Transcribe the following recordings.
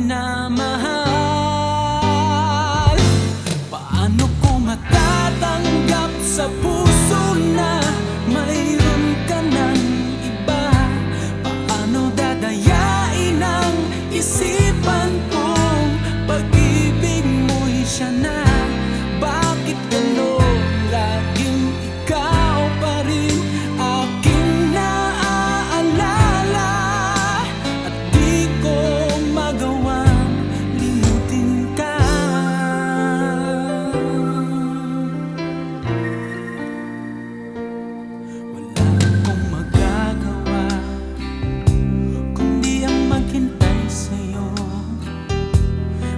minamahal. Paano ko matatanggap sa puso na mayroon ka ng iba? Paano dadayain ang isipan kong pag-ibig mo'y siya na? Bakit gano'n? Laging ikaw pa rin aking naaalala, at di ko magawang limutin ka. Wala akong magagawa kundi ang maghintay sa'yo.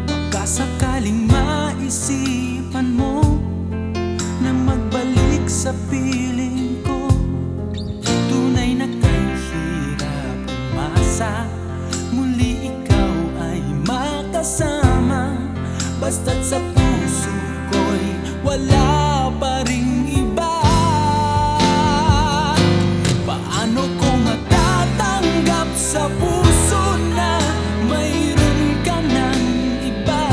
Baka sakaling maisipan mo na magbalik sa piling ko. Tunay na kahirap umasa, muli ikaw ay makasama. Basta't sa puso ko'y wala pa ring iba. Paano ko matatanggap sa puso na mayroon ka ng iba?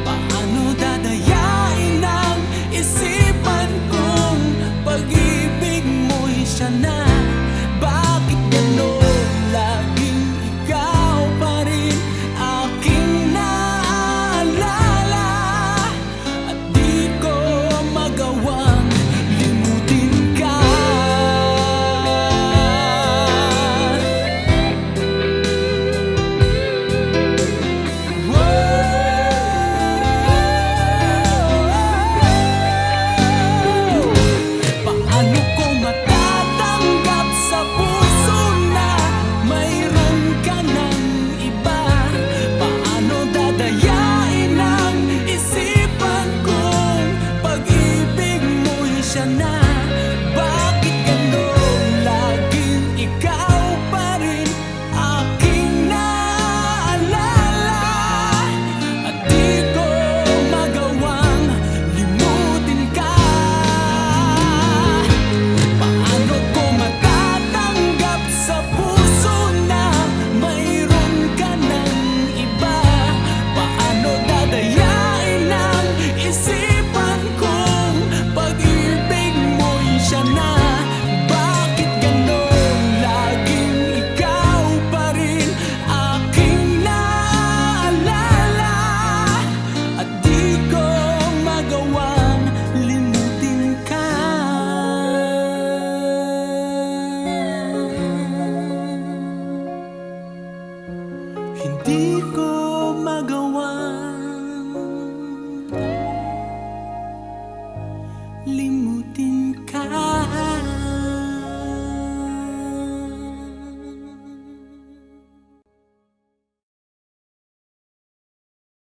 Paano dadayain ang isipan kong pag-ibig mo'y siya na? Bakit gano'n? Laging ikaw pa rin aking naaalala, at di ko magawang limutin ka. Paano ko matatanggap sa puso na mayroon ka ng iba? Paano dadayain ang isipan kong pag-ibig mo'y siya na? Bakit gano'n? Laging ikaw pa rin aking naaalala, at di ko magawang limutin ka. Paano ko matatanggap sa puso na mayroon ka ng iba? Paano dadayain ang isipan kong pag-ibig mo'y siya na? Bakit gano'n? Laging ikaw pa rin aking naaalala, at di ko magawang limutin ka. Hindi ko